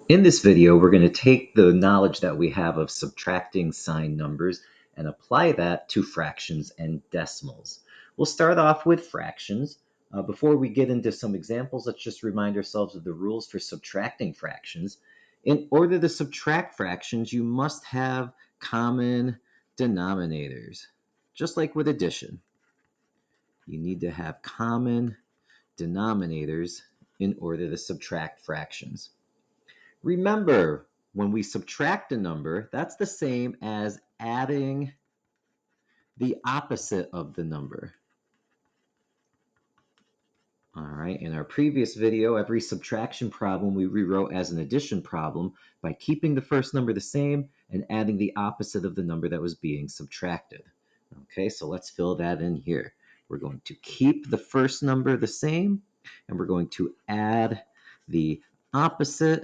In this video, we're going to take the knowledge that we have of subtracting signed numbers and apply that to fractions and decimals. We'll start off with fractions. Before we get into some examples, let's just remind ourselves of the rules for subtracting fractions. In order to subtract fractions, you must have common denominators, just like with addition. You need to have common denominators in order to subtract fractions. Remember, when we subtract a number, that's the same as adding the opposite of the number. All right, in our previous video, every subtraction problem we rewrote as an addition problem by keeping the first number the same and adding the opposite of the number that was being subtracted. Okay, so let's fill that in here. We're going to keep the first number the same, and we're going to add the opposite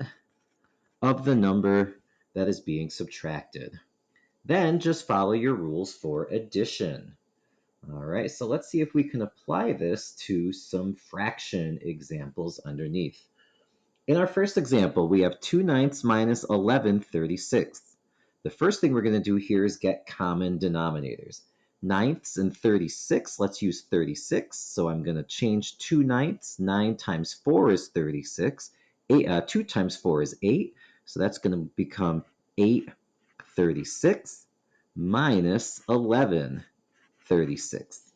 of the number that is being subtracted. Then just follow your rules for addition. All right, so let's see if we can apply this to some fraction examples underneath. In our first example, we have 2/9 minus 11/36. The first thing we're going to do here is get common denominators. Ninths and 36, let's use 36. So I'm going to change 2/9. 9 times 4 is 36. 2 times 4 is 8. So that's going to become 8/36 minus 11/36.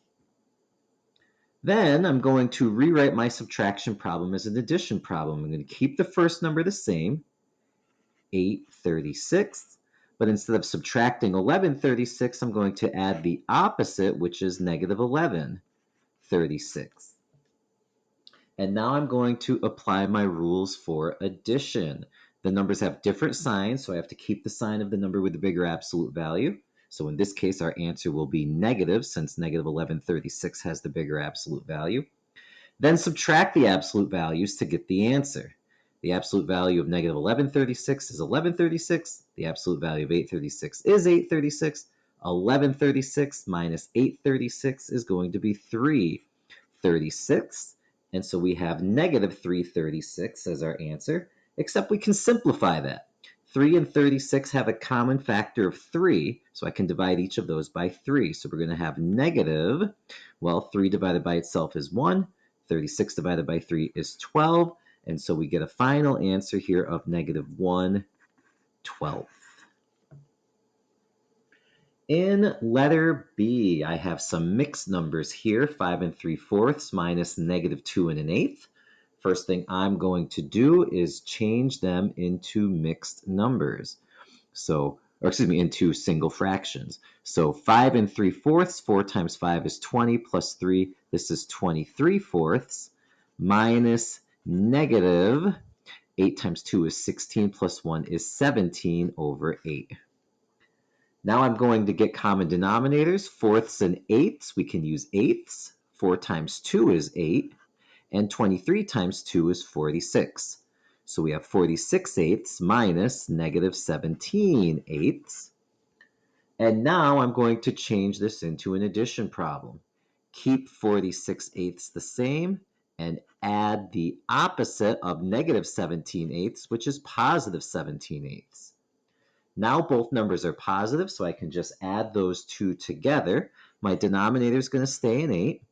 Then I'm going to rewrite my subtraction problem as an addition problem. I'm going to keep the first number the same, 8/36, but instead of subtracting 11/36, I'm going to add the opposite, which is negative 11/36. And now I'm going to apply my rules for addition. The numbers have different signs, so I have to keep the sign of the number with the bigger absolute value. So in this case, our answer will be negative, since negative 11/36 has the bigger absolute value. Then subtract the absolute values to get the answer. The absolute value of negative 11/36 is 11/36. The absolute value of 8/36 is 8/36. 11/36 minus 8/36 is going to be 3/36. And so we have negative 3/36 as our answer, except we can simplify that. 3 and 36 have a common factor of 3, so I can divide each of those by 3. So we're going to have negative, 3 divided by itself is 1. 36 divided by 3 is 12. And so we get a final answer here of negative 1/12. In letter B, I have some mixed numbers here, 5 3/4 minus negative 2 1/8. First thing I'm going to do is change them into mixed numbers. Into single fractions. So 5 3/4, 4 times 5 is 20, plus 3, this is 23/4, minus negative 8 times 2 is 16, plus 1 is 17/8. Now I'm going to get common denominators, fourths and eighths. We can use eighths. 4 times 2 is 8, and 23 times 2 is 46. So we have 46/8 minus negative 17/8. And now I'm going to change this into an addition problem. Keep 46/8 the same and add the opposite of negative 17/8, which is positive 17/8. Now both numbers are positive, so I can just add those two together. My denominator is going to stay an 8.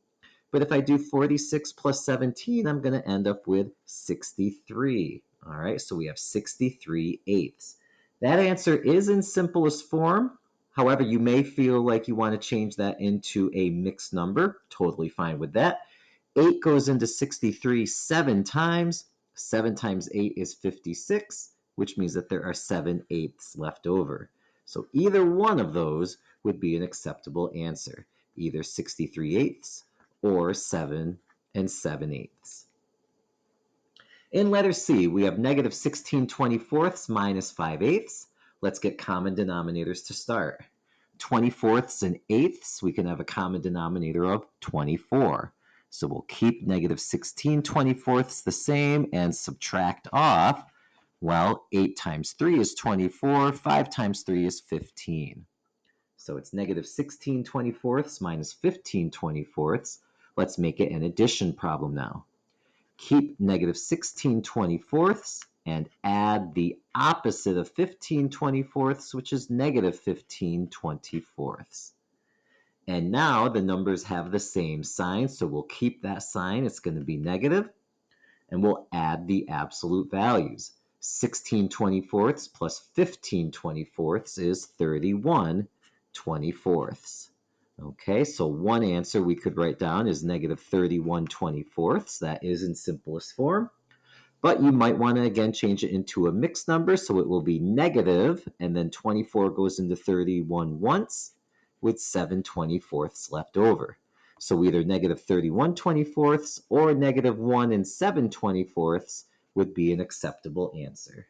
But if I do 46 plus 17, I'm going to end up with 63. All right, so we have 63/8. That answer is in simplest form. However, you may feel like you want to change that into a mixed number. Totally fine with that. 8 goes into 63 7 times. 7 times 8 is 56, which means that there are 7/8 left over. So either one of those would be an acceptable answer, either 63/8 or 7 7/8. In letter C, we have negative 16/24 minus 5/8. Let's get common denominators to start. 24ths and eighths, we can have a common denominator of 24. So we'll keep negative 16/24 the same and subtract off. 8 times 3 is 24. 5 times 3 is 15. So it's negative 16/24 minus 15/24. Let's make it an addition problem now. Keep negative 16/24 and add the opposite of 15/24, which is negative 15/24. And now the numbers have the same sign, so we'll keep that sign. It's going to be negative, and we'll add the absolute values. 16/24 plus 15/24 is 31/24. Okay, so one answer we could write down is negative 31/24. That is in simplest form. But you might want to, again, change it into a mixed number, so it will be negative, and then 24 goes into 31 once, with 7/24 left over. So either negative 31/24 or negative 1 and 7/24 would be an acceptable answer.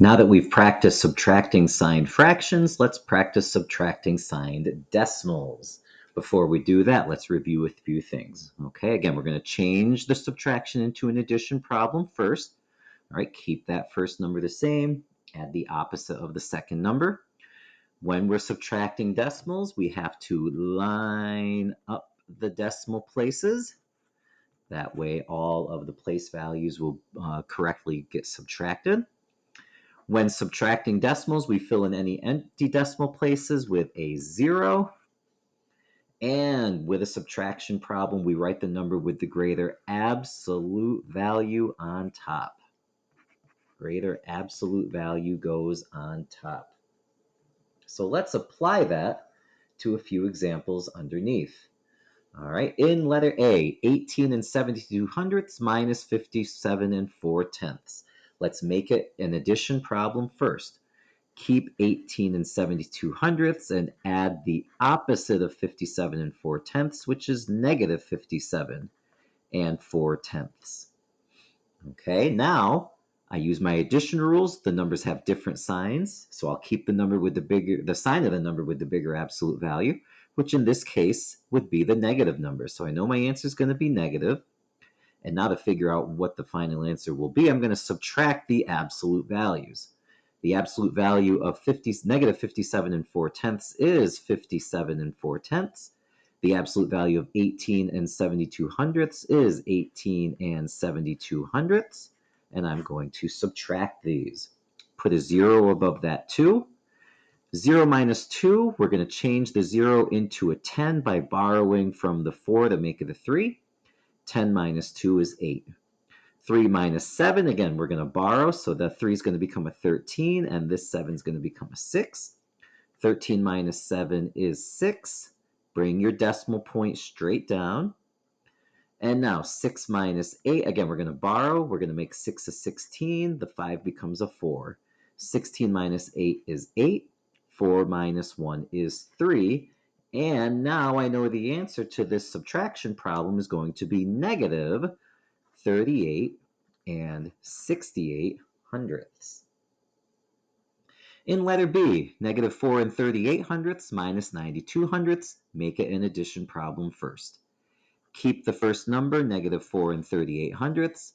Now that we've practiced subtracting signed fractions, let's practice subtracting signed decimals. Before we do that, let's review a few things. Okay, again, we're going to change the subtraction into an addition problem first. All right, keep that first number the same, add the opposite of the second number. When we're subtracting decimals, we have to line up the decimal places. That way, all of the place values will correctly get subtracted. When subtracting decimals, we fill in any empty decimal places with a 0. And with a subtraction problem, we write the number with the greater absolute value on top. Greater absolute value goes on top. So let's apply that to a few examples underneath. All right, in letter A, 18 and 72/100 minus 57 and 4/10. Let's make it an addition problem first. Keep 18 and 72/100 and add the opposite of 57 and 4/10, which is negative 57 and 4/10. Okay, now I use my addition rules. The numbers have different signs, so I'll keep the sign of the number with the bigger absolute value, which in this case would be the negative number. So I know my answer is going to be negative. And now to figure out what the final answer will be, I'm going to subtract the absolute values. The absolute value of negative 57 and 4/10 is 57 and 4/10. The absolute value of 18 and 72/100 is 18 and 72/100. And I'm going to subtract these. Put a 0 above that 2. 0 minus 2, we're going to change the 0 into a 10 by borrowing from the 4 to make it a 3. 10 minus 2 is 8. 3 minus 7, again, we're going to borrow, so the 3 is going to become a 13, and this 7 is going to become a 6. 13 minus 7 is 6. Bring your decimal point straight down. And now 6 minus 8, again, we're going to borrow. We're going to make 6 a 16. The 5 becomes a 4. 16 minus 8 is 8. 4 minus 1 is 3. And now I know the answer to this subtraction problem is going to be negative 38 and 68/100. In letter B, negative 4 and 38/100 minus 92/100, make it an addition problem first. Keep the first number, negative 4 and 38/100,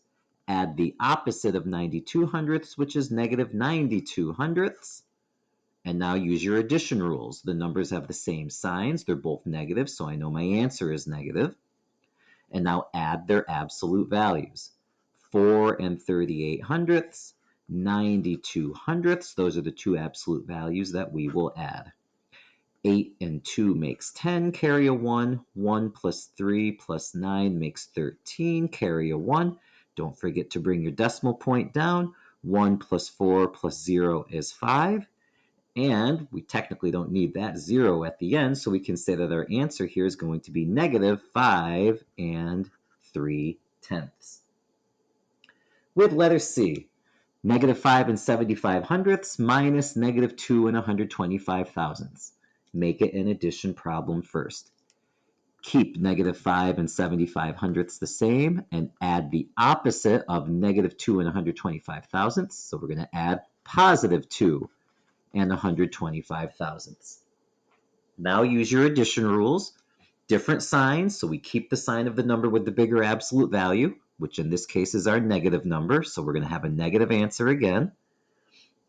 add the opposite of 92/100, which is negative 92/100, and now use your addition rules. The numbers have the same signs, they're both negative, so I know my answer is negative. And now add their absolute values. 4 and 38/100, 92/100, those are the two absolute values that we will add. 8 and 2 makes 10, carry a 1. 1 plus 3 plus 9 makes 13, carry a 1. Don't forget to bring your decimal point down. 1 plus 4 plus 0 is 5. And we technically don't need that 0 at the end, so we can say that our answer here is going to be negative 5 and 3/10. With letter C, negative 5 and 75/100 minus negative 2 and 125,000. Make it an addition problem first. Keep negative 5 and 75/100 the same and add the opposite of negative 2 and 125,000. So we're going to add positive 2 and 125,000. Now use your addition rules. Different signs, so we keep the sign of the number with the bigger absolute value, which in this case is our negative number, so we're going to have a negative answer again.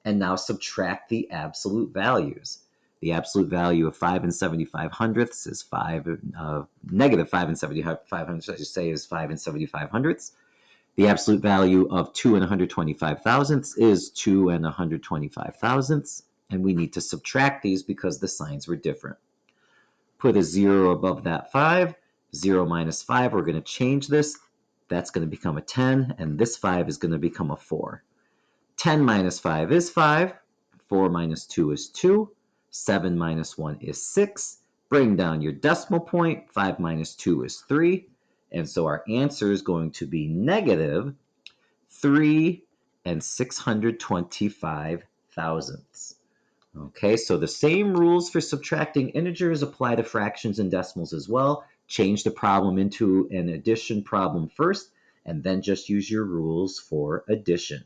And now subtract the absolute values. The absolute value of 5 and 75 hundredths is negative 5 and 75 hundredths, I should say, is 5 and 75 hundredths. The absolute value of 2 and 125 thousandths is 2 and 125 thousandths. And we need to subtract these because the signs were different. Put a 0 above that 5. 0 minus 5, we're going to change this. That's going to become a 10, and this 5 is going to become a 4. 10 minus 5 is 5. 4 minus 2 is 2. 7 minus 1 is 6. Bring down your decimal point. 5 minus 2 is 3. And so our answer is going to be negative 3 and 625 thousandths. Okay, so the same rules for subtracting integers apply to fractions and decimals as well. Change the problem into an addition problem first, and then just use your rules for addition.